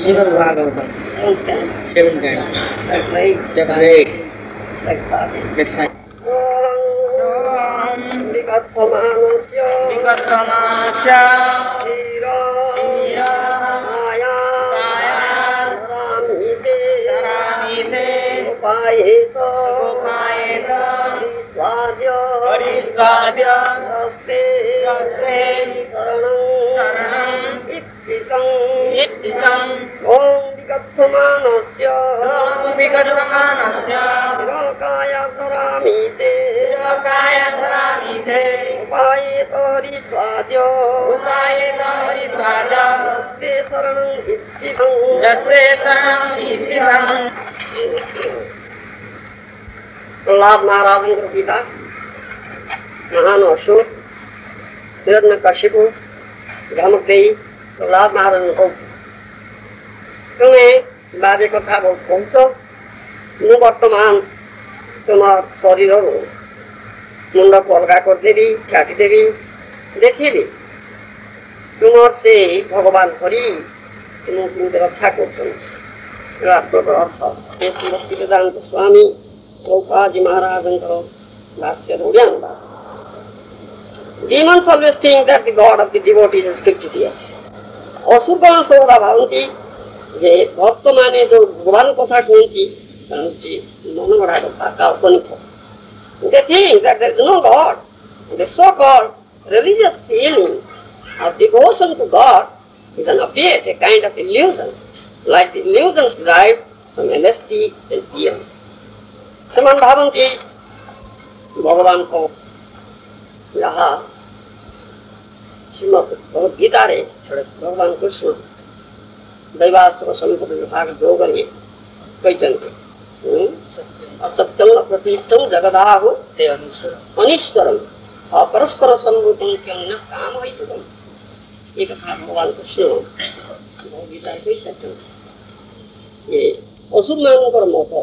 Srimad Bhagavatam. 7 times. That's right. Chapter 8. Next time. Vikathamanasya Shira Maya Dharamite Upayeta Parisvadya Naste Saranam Ipsitam Om Vikathamanasya Shirakaya Dharamite Upayeta Parisvadya Naste Saranam Ipsitam Prahlad महाराजन को पिता महान असुर हिरण्यकशिपु धमकेई प्रहलाद महाराजन को तुम्हें बाजे कथा बहुत कौच मु बर्तमान तुम शरीर मुंड को अलगा करदेवी काटिदेवी देखी तुम से भगवान हरि तुम रक्षा कर अर्थ भक्ति वेदांत स्वामी Prabhupada Maharaj's Bhashya Rudyan. Demons always think that the God of the devotees is fictitious. असुरगण सर्वदा भावन्ति जे भक्त माने जो भगवान कथा कहन्ति मन गढ़ा कथा काल्पनिक हो. They think that there is no God. The so-called religious feeling of devotion to God is an opiate, a kind of illusion, like the illusions derived from LSD and PM. समान भावन्ति भगवान को यहाँ श्रीमद् भगवद गीता रे भगवान कृष्ण दैवासुर संपद विभाग योग रे कहते असत्यं प्रतिष्ठं जगदाहु अनीश्वरम अपरस्पर संभूतं क्यन्न काम हेतुकम ये कथा भगवान कृष्ण भगवद गीता रे कहते ये असुर मानकर मत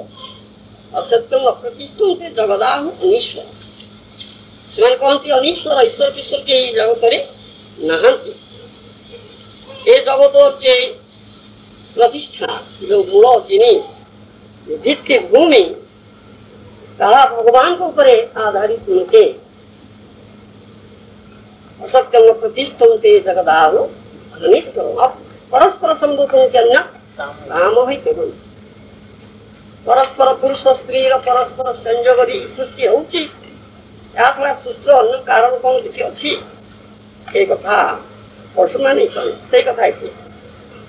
असत्यम अप्रतिष्ठम के जगदाहु अनीश्वर ସେମାନେ କହନ୍ତି ଅନିଶ୍ୱର ଈଶ୍ୱର ବିଶ୍ୱର କେହି ଜଗତରେ ନାହାନ୍ତି ଏ ଜଗତର ଯେ ପ୍ରତିଷ୍ଠା ଯୋଉ ମୂଳ ଜିନିଷ ଭିତ୍ତିଭୂମି ତାହା ଭଗବାନଙ୍କ ଉପରେ ଆଧାରିତ ନୁହେଁ असत्यम प्रतिष्ठम ते जगदाहु अनीश्वर परस्पर संभूतं अन्य काम हेतु परस्पर पुरुष स्त्री परस्पर संयोग सृष्टि होउची या छड़ा सृष्टि अन्य कारण कौन किसी अच्छी एक कथा पशुमान से कथा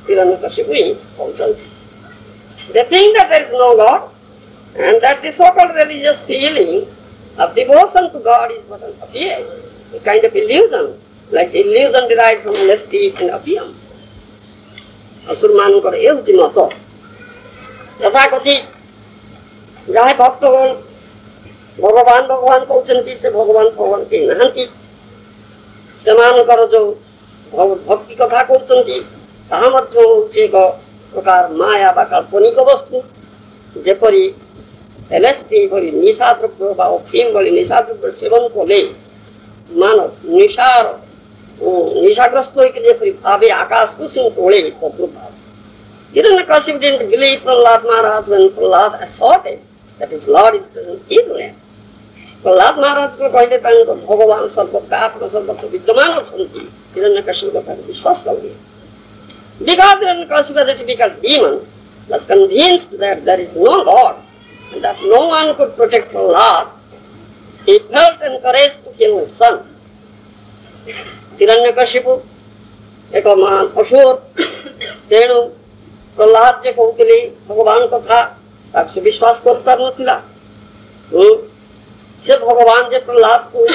हिरण्यकशिपु कहते They think that there is no God and that the so-called religious feeling of devotion to God is but an appearance, a kind of illusion, like the illusion derived from LSD and opium. असुर कर ये मत तथा कथि जहाँ भक्तगण भगवान भगवान कहते से भगवान भगवान के नहांती सेमानकर जो भक्ति कथा कहते एक प्रकार माया बा काल्पनिक वस्तु जेपरी एलएसडी भली निशा द्रव्य बा अफिम भली निशा द्रव्य सेवन कले मानव निशाग्रस्त होकर भावे आकाश को सिंह तोड़े तद्रुप Hiranyakashipu didn't believe Prahlad Maharaj when Prahlad asserted that his Lord is present everywhere. Prahlad Maharaj को कहले तांको भगवान सर्वव्यापक सर्वत्र विद्यमान अछन्ति हिरण्यकशिपु कथा विश्वास करिए Because Hiranyakashipu was a typical demon, was convinced that there is no God and that no one could protect Prahlad, he felt encouraged to kill his son. Hiranyakashipu एक महान असुर तेणु प्रहलाद जे कहते भगवान कथा ताकि विश्वास कर से भगवान जे प्रहलाद को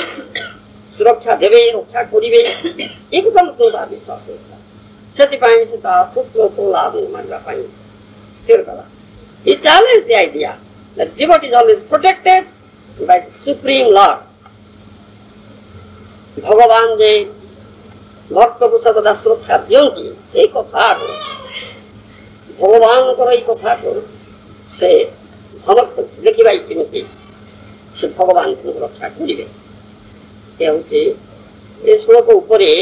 सुरक्षा देवे रक्षा करिवे एक विश्वास से पुत्र प्रहलाद मारवा स्थिर कला He challenged the idea that devotee is always protected by the Supreme Lord. भगवान जे भक्त को सर्वदा सुरक्षा दियंती ए कथा भगवान को ई कथा को से भक्त देखिबाई केमती से भगवान को रक्षा करिवे ए होचे ए श्लोक उपरे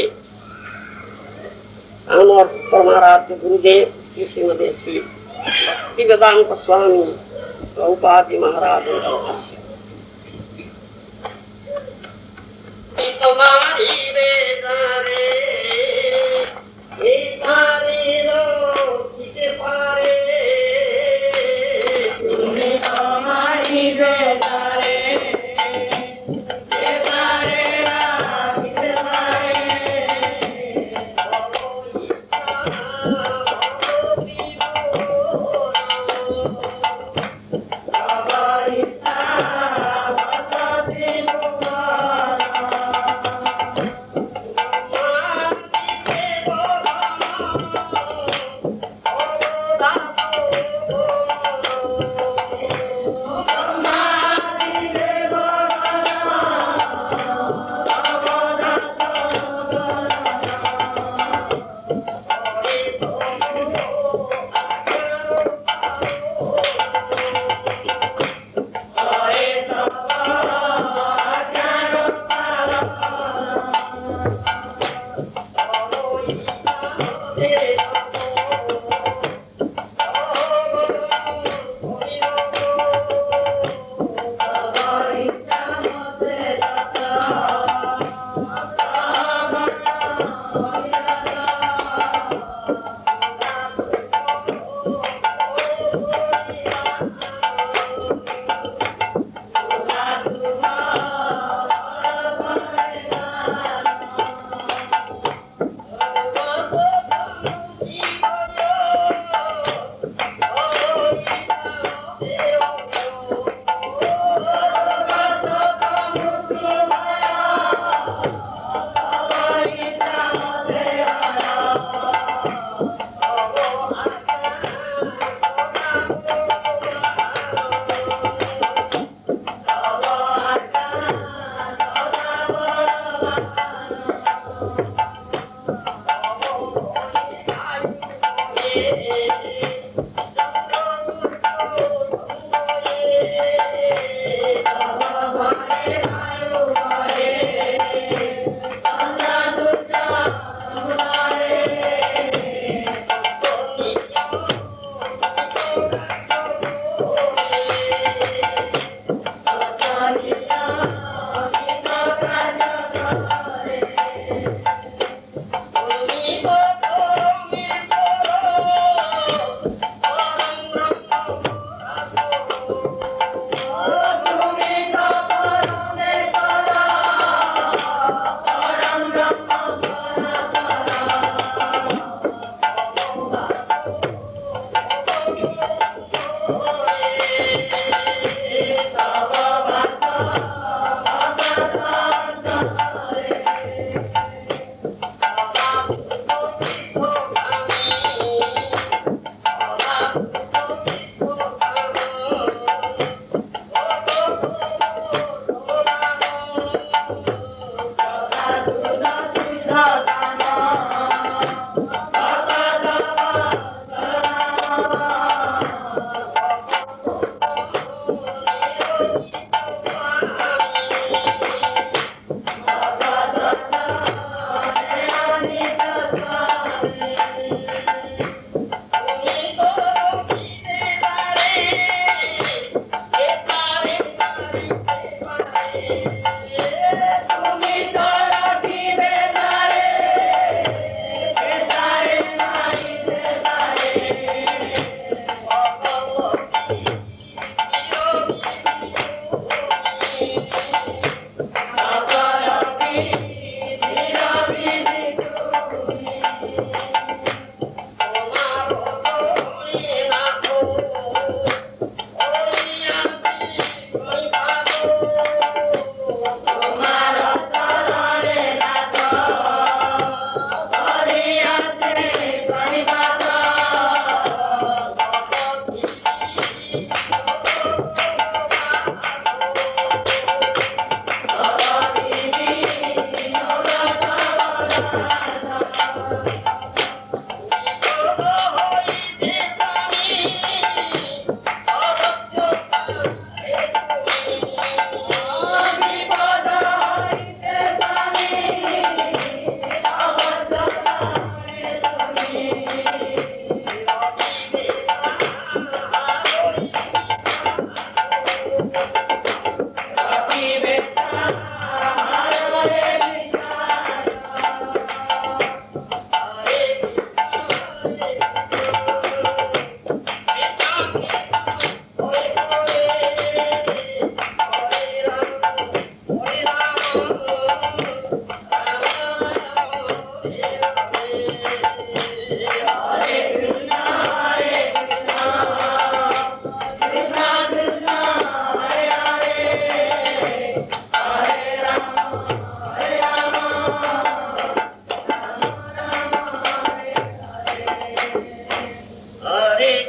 आमर परमाराध्य गुरुदेव श्री श्रीमती श्री भक्तिवेदांत स्वामी प्रभुपाद जी महाराज भाष्य तुम्हारी बेदारे बेदारे रो किते पारे तुम्हें तुम्हारी बेदारे बेदारे रा किते पारे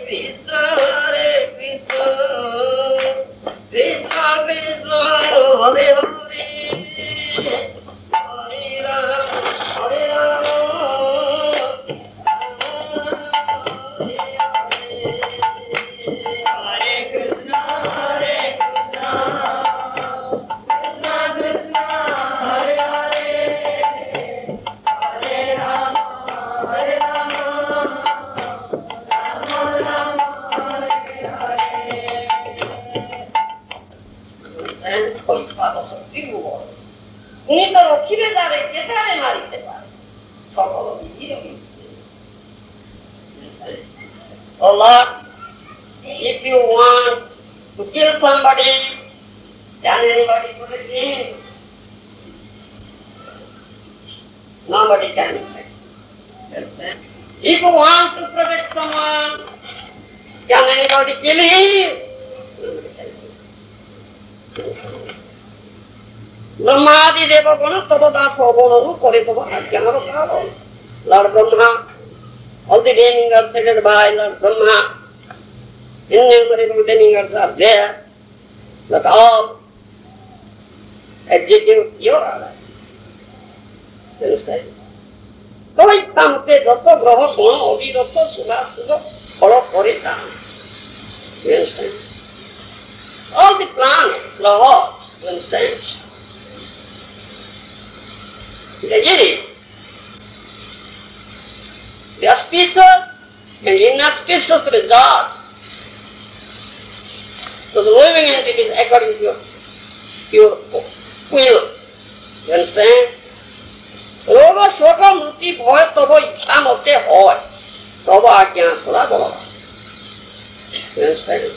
Krishna Hare Krishna Krishna Krishna Hare Hare Hare Rama Hare Rama Unitaro Kibedare Ketare Marite Sokolo Hiro. Oh Lord, if you want to kill somebody, can anybody protect him? Nobody can. If you want to protect someone, can anybody kill him? Brahmadi Deva Guna Tabadas Hobono Koritoba Agyamaro Prabhu. Lord Brahma, all the demigod headed by Lord Brahma, innumerable demigods are there, but all execute your order. You understand? Koi Sampe Dotto Graha Guna Obi Dotto Suga Suga Holo Korita. You understand? All the planets, grahas, you understand? The auspicious and inauspicious results to the living entities according to your will. You understand? Roga shoka mruti bhoy tabo ichha mote hoy. Tabo ajna sula bolo. You understand?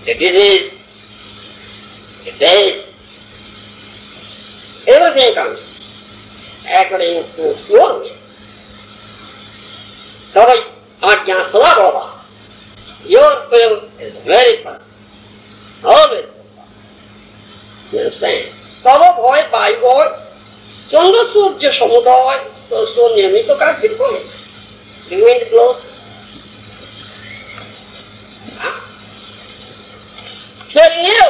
The disease, the death, everything comes according to your will. Tava ajna sula bolo. Your will is very firm. Always. You understand? Tava bhoy bai boy. Chandra Surya Samuday, so Niyamito Karpitko. The wind blows. Hearing you,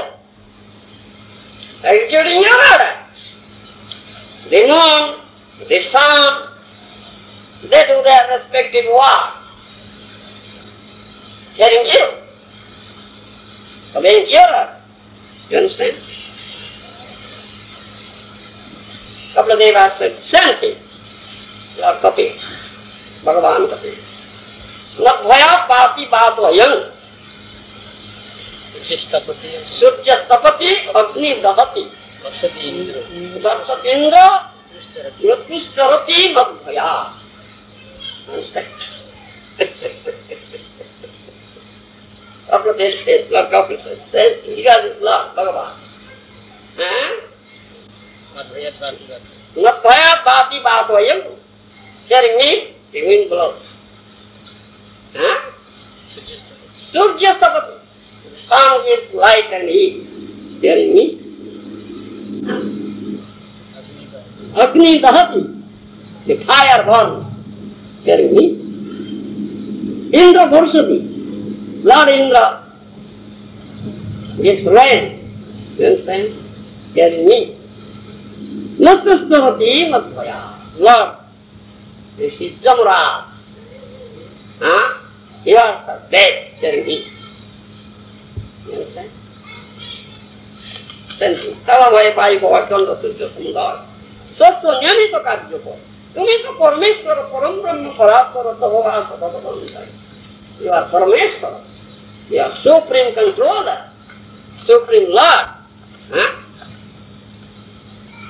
executing your order. The moon, the sun, they do their respective work. Hearing you, obeying your order. You understand? Kapladeva said, same thing. Lord Kapil, Bhagavan Kapil. Nadbhaya pati bhadvayam. Surjastapati agni dahati. Darsatindra mrityuscharati madbhaya. Understand? Kapladeva says, Lord Kapil says, he got it, Lord Bhagavan. Nadbhaya pati bhadvayam. Hearing me, the wind blows. Surjastapati. The sun gives light and heat. Hearing me? Agni dahati. The fire burns. Hearing me? Indra Bharshati. Lord Indra gives rain. You understand? Hearing me? Natastarati madhvaya. Lord, this is Jamaraj. Yours are dead. Hearing me? You understand? Then, Tava Bhai Pai Bhai Chandra Surya Samudaya. Swaswa Nyamita Karya Bhai. Tumi to Parameshwara Param Brahma Paratara Tavava Sadhava. You are Parameshwara. You are Supreme Controller. Supreme Lord.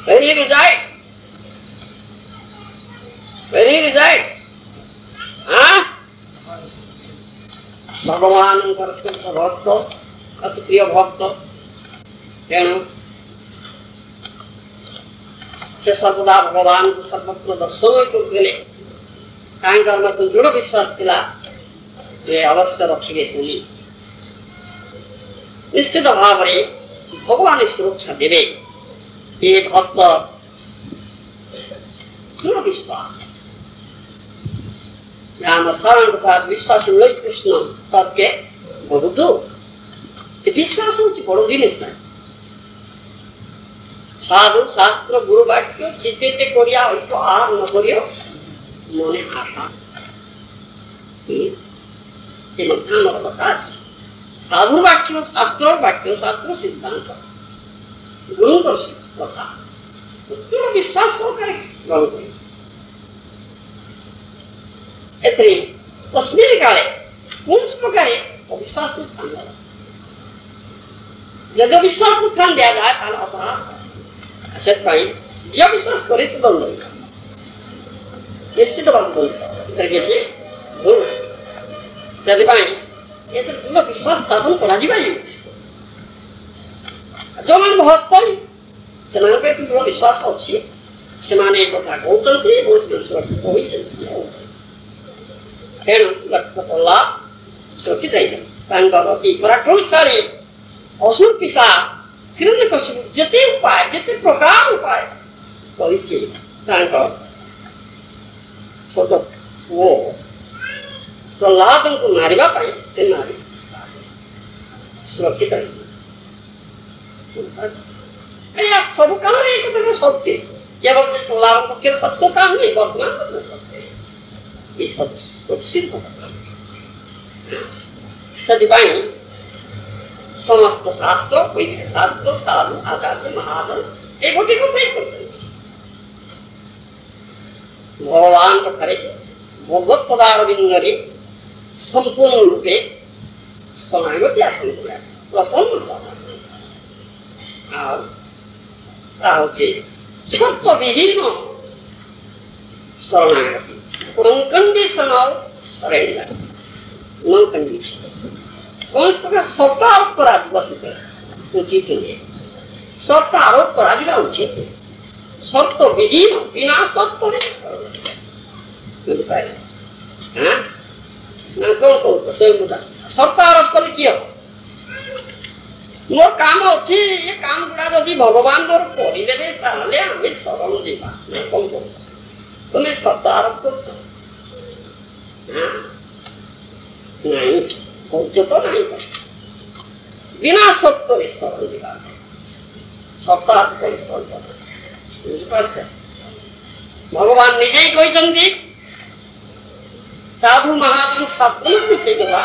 Where he resides? Where he resides? Bhagavanଙ୍କର ଶୁଦ୍ଧ ଭକ୍ତ ଅତି ପ୍ରିୟ ଭକ୍ତ ତେଣୁ ସେ ସର୍ବଦା ଭଗବାନଙ୍କୁ ସର୍ବତ୍ର ଦର୍ଶନ କରୁଥିଲେ ତାଙ୍କର ମଧ୍ୟ ଦୃଢ଼ ବିଶ୍ୱାସ ଥିଲା ଯେ ଅବଶ୍ୟ ରଖିବେ ତୁମି ନିଶ୍ଚିତ ଭାବରେ ଭଗବାନ ସୁରକ୍ଷା ଦେବେ ଏ ଭକ୍ତ ଦୃଢ଼ ବିଶ୍ୱାସ आम शरण तथा विश्वास लई कृष्ण तर्के बहुत विश्वास हूँ बड़ जिनिस ना साधु शास्त्र गुरु वाक्य चित्ते करिया हयतो आर न करियो मने आशा आमर कथा साधु वाक्य शास्त्र सिद्धांत गुरु कथा पूर्ण विश्वास ग्रहण कर तस्मिन् काले कौन प्रकार अविश्वास को स्थान दिया जब विश्वास को स्थान दिया जाए ताल अपराध से जब विश्वास करे से दंड निश्चित भाव दंड करके से भूल से ये तो पूर्ण विश्वास स्थापन करा दिबा जो मान भक्त से मान पे पूर्ण विश्वास अच्छी से माने कथा कहते बहुत सुरक्षित होई तेणु लक्ष्मणला सुरक्षित होती पराक्रमशाली असुर पिता हिरण्यकशिपु जेते उपाय जेते प्रकार उपाय करिछि छोट पुओ प्रहलाद को मारिबा पाई से मारी सुरक्षित सब काम एक सत्य केवल प्रहलाद पक्ष सत्य काम नहीं वर्तमान सत्य ये सिद्ध सदिपाई समस्त शास्त्र वैदिक शास्त्र साधु आचार्य महाजन एक गोटे को फेल कर भगवान ठारे भगवत पदारविंदरे संपूर्ण रूपे शरणागति आसन प्रपन्न शर्त विहीन शरणागति unconditional surrender non conditional कौन प्रकार शर्त आरोप करा उचित नहीं शर्त आरोप करा उचित शर्त विहीन बिना शर्त ना कौन कहते स्वयं शर्त आरोप कले कि मोर काम अच्छे ये काम गुड़ा जदि भगवान मोर करदेवे ताहले आमे शरण जीवा कौन कहते तुम्हें शर्त आरोप कर नहीं तो नहीं बिना शर्त शरण जीवा शर्त आरोप भगवान निजे ही कहते साधु महाजन शास्त्र से कथा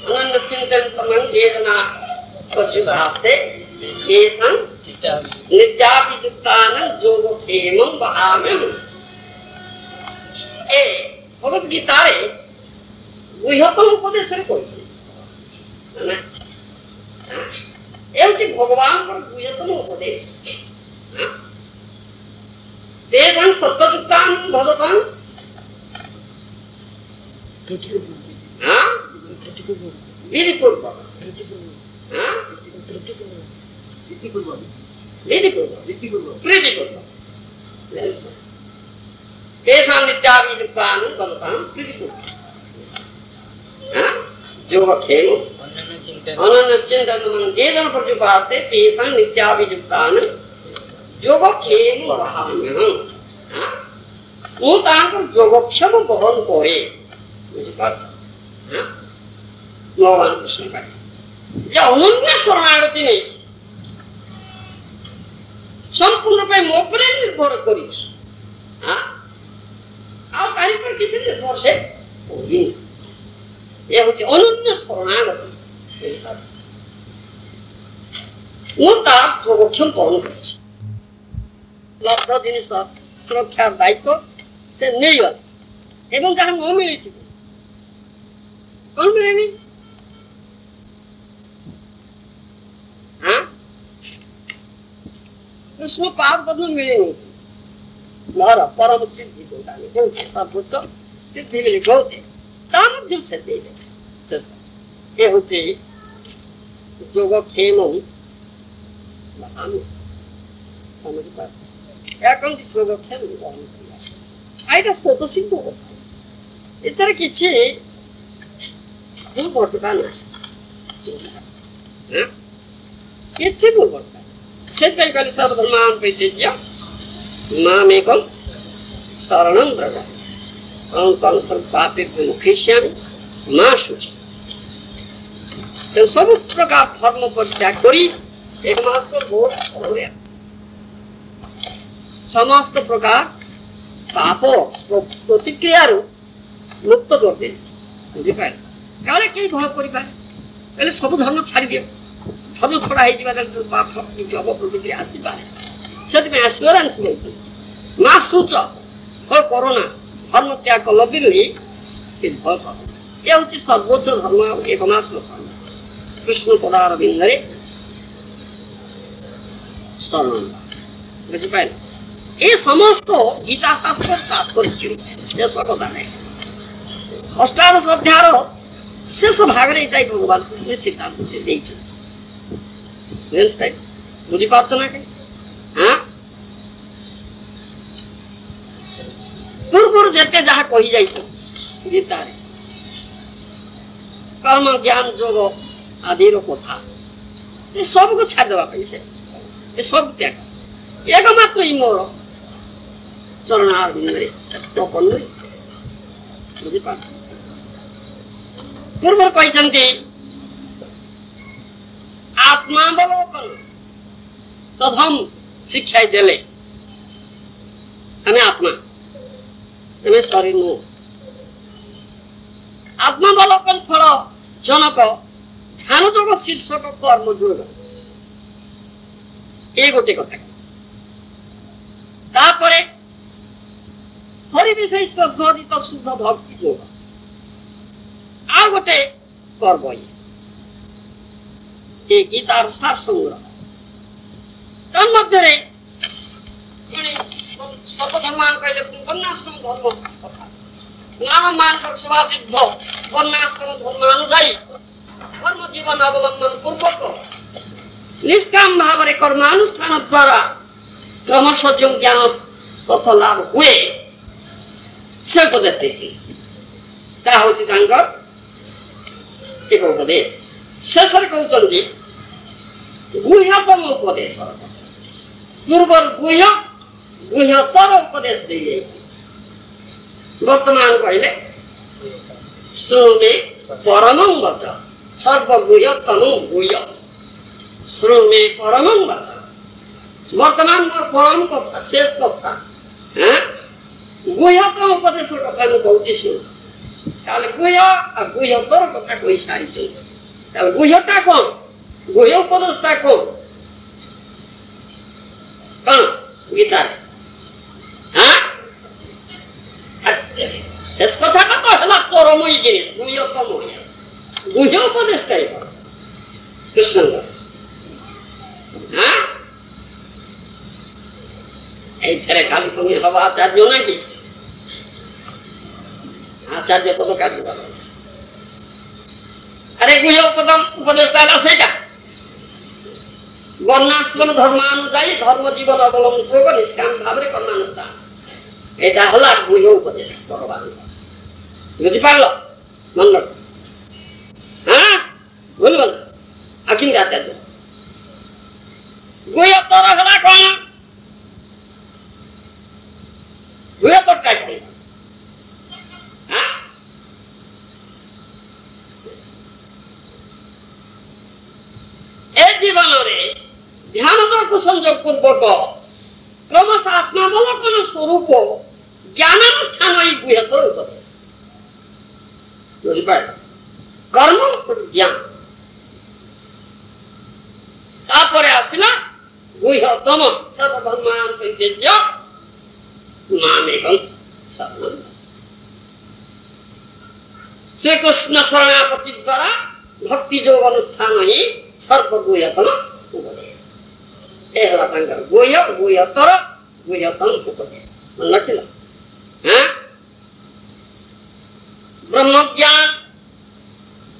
अनन्य चिंतन जे जना पशुभास्ते येषां नित्याभियुक्तानां योगक्षेमं वहाम्यहम् ए भगवत गीता रे गुह्यतम उपदेश रे कहछि ना एवं भगवान पर गुह्यतम उपदेश तेषां सत्त्वयुक्तां भजतां विधिपूर्वक तेषां नित्याभियुक्तानां भजतां प्रीतिपूर्वक योगक्षेम अनन्यचिन्तनं ये जन पर्युपासते तेषां नित्याभियुक्तानां योगक्षेम वहाम्यहम् ମୁଁ ତାଙ୍କ ଯୋଗକ୍ଷେମ ବହନ କରେ ବୁଝିପାରୁଛ ଭଗବାନ କୃଷ୍ଣ ପାଖେ ଯେ ଅନନ୍ୟ ଶରଣାଗତି ନେଇଛି ସମ୍ପୂର୍ଣ୍ଣ ପାଇଁ ମୋ ଉପରେ ନିର୍ଭର କରିଛି ଆଉ କାହା ଉପରେ କିଛି ନିର୍ଭର ସେ କରିନି ଏ ହଉଛି ଅନନ୍ୟ ଶରଣାଗତି ବୁଝିପାରୁଛ ମୁଁ ତାର ଯୋଗକ୍ଷେମ ବହନ କରିଛି ଲବ୍ଧ ଜିନିଷ ସୁରକ୍ଷାର ଦାୟିତ୍ୱ से मिलवा एवं जहाँ न मिली कौन मिलेनी हाँ कृष्ण पाद पद्म मिलेनी नर परम सिद्धि कहते सर्वोच्च सिद्धि मिली कहते तामध्य से दे ये होचे योगक्षेम समझ पा या कौन योगक्षेम आईटा स्वतः सिद्ध होता इतर किसी भूल भटका ना किसी भूल भटका से कल सर्वधर्मान परित्यज्य मामेकं शरणं व्रज कौन कौन सब पापे मुखेश्यामी माँ शुचि तो सब प्रकार धर्म परित्याग करी एकमात्र भोग छोड़े समस्त प्रकार पाप प्रतिक्रिया मुक्त करते बुझिपारे काले कई भय कर सब धर्म छाड़ी दियो धर्म छड़ा हो पाप किसी हम प्रतिक्रिया आसपे से आश्योरांस मिलती माँ सूच भय करोना धर्म त्याग कल भी भय कर ये हूँ सर्वोच्च धर्म एकमात्र धर्म कृष्ण पदार बिंदरे शरण बुझिपारे ये समस्त गीता शास्त्र तात्पर्य कथा नहीं अष्टादश अध्याय शेष भाग ये भगवान कृष्ण सिद्धांत बुझीपार ना कहीं हाँ पूर्व जेते जहाँ कही जाइए गीता कर्म ज्ञान योग आदि कथा ये सब को छाड़देवा से सब त्याग एकमात्र ही मोर चरणार बिंदरे बुझीपार पूर्व कहते आत्मावलोकन प्रथम शिक्षा देले हमें आत्मा हमें शरीर नु आत्मावलोकन फल जनक ध्यान योग शीर्षक कर्म योग ये गोटे कथा तापरे हरि विषय श्रद्धादित शुद्ध भक्ति योग आ गोटे कर्म ये गीतार सार संग्रह तन्मध्य सर्वधर्मान कहले वर्णाश्रम धर्म कथा नाम मान सभासिद्ध वर्णाश्रम धर्मानुजायी धर्म जीवन अवलंबन पूर्वक निष्काम भाव कर्मानुष्ठान द्वारा क्रमश जो ज्ञान तथा लाभ हुए से उपदेश एक उपदेश शेष कहते गुह्यतम उपदेश पूर्व गुह्य गुह्यतर उपदेश दी जाए वर्तमान कहले श्रुमे परमं वच सर्वगुह्यतम गुह्य श्रुमे परमं वच वर्तमान मोर परम कथा शेष कथा गुह्यतम उपदेश कथा मुझे कहूँ शुण गुह्य गुह्यतर कथा कही सारी गुह्यता कौन गुह्य उपदेशता कौन कौन गीता शेष कथा का तो है चरम जिनिस गुह्यतम गुह्य उपदेशटा कृष्ण खाली तुम हवा आचार्य ना कि आचार्य पद का अरे गुह्य उपदेशटा से वर्णाश्रम धर्मानुजायी धर्म जीवन अवलंबन पूर्व निष्काम भाव कर्मानुष्ठान यहाँ हला गुह्य उपदेश भगवान बुझीपार मन रख हाँ बोल आखिर आचार्य गुह्य तर हला कौन गुह्य तर क्या जीवन ध्यान संयोग पूर्वक क्रमश आत्मावलोकन स्वरूप ज्ञानानुष्ठान गुह्यतर उपदेश बुझीपार कर्म ज्ञान तापरे आसला गुह्यतम सर्वधर्मान परित्यज्य मामेकं शरणं श्री कृष्ण शरणागति द्वारा भक्ति योग अनुष्ठान ही सर्वगुह्यतम उपदेश गुह्य गुह्यतर गुह्यतम उपदेश मन रखिल ब्रह्म ज्ञान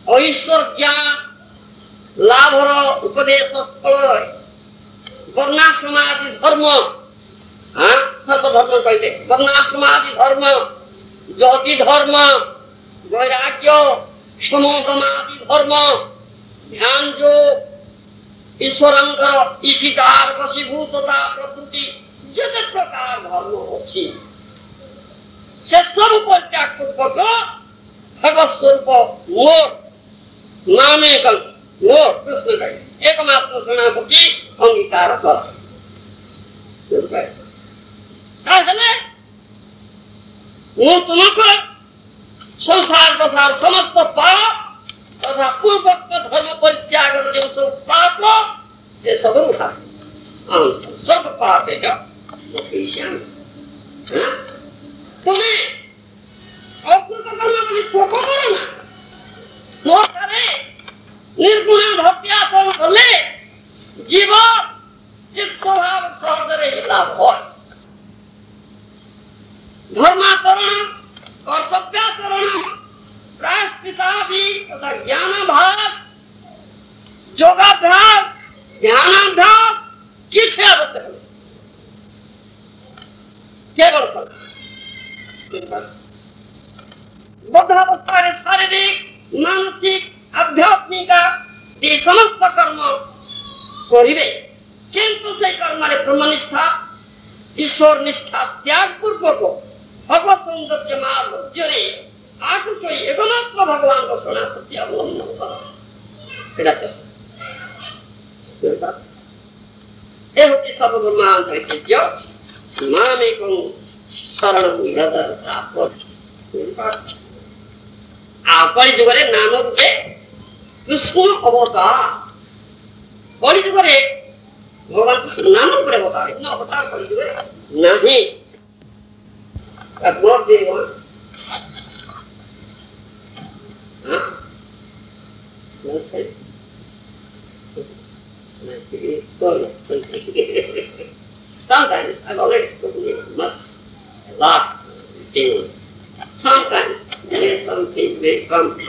ऐश्वर ज्ञान लाभर उपदेश स्थल वर्णाश्रमादि धर्म सर्वधर्म कहते वर्णाश्रमादि धर्म जाति धर्म वैराग्य समोगमादि धर्म ध्यान जो ईश्वरंकर ईशिकार वशीभूतता प्रकृति जत प्रकार धर्म अच्छी से सब परित्याग पूर्वक भगवत स्वरूप मोर नामे मोर कृष्ण का एकमात्र शरणागति अंगीकार कर तुमको संसार बसार समस्त पाप तथा पूर्वोक्त धर्म परित्याग जो सब पाप से सब उठा सब पाप है तुम्हें अकृत कर्म अपनी शोक करो ना मोर करे निर्गुण भक्ति आचरण कले जीव चित स्वभाव सहज ही लाभ हो धर्माचरण कर्तव्याचरण प्रायश्चितादि तथा ज्ञानाभ्यास योगाभ्यास ध्यानाभ्यास किसी आवश्यक नहीं केवल सब बुद्धावस्था शारीरिक मानसिक आध्यात्मिक ये समस्त कर्म करिबे किंतु से कर्म ब्रह्मनिष्ठा ईश्वर निष्ठा त्याग पूर्वक भगवत सौंदर्य मार्ग आकृष्ट एकमात्र भगवान को शरणागति अवलंबन कर सर्वब्रह्मांड मामेकं शरणं व्रज कलि जुगरे नाम रूपे कृष्ण अवतार कलि जुगरे भगवान कृष्ण नाम रूपे अवतार न अवतार कलि जुगरे नहीं more than one. Huh? Understand? Sometimes I've already spoken much, a lot of things. Sometimes there is something may come.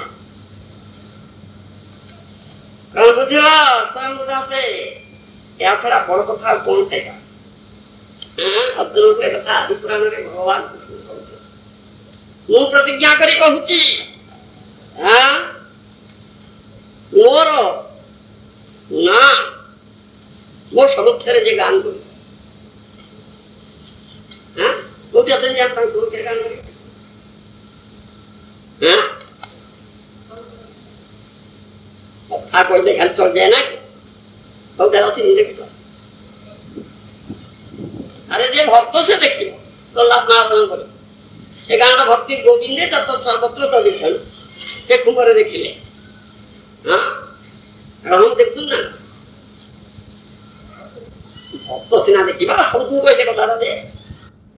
कौन पूछेगा स्वयं बुद्धा से या फिर आप बड़ो कथा कौन कहेगा अर्जुन को कथा आदि पुराण रे भगवान कृष्ण कहते मु प्रतिज्ञा करी कहूची मोर ना मो समुखरे जे गान करी कोटी अछन जे आपण समुखरे गान करी ठाकुर जे खाली चल जाए ना सब अच्छी देख चल अरे जे भक्त से देखिए प्रहलाद नारायण बोले ये गाना भक्ति गोविंदे तत्व सर्वत्र तो लिखल से कुमार देखिले हाँ हम देखुन ना भक्त सिना देखिबा सब को कह कथा दे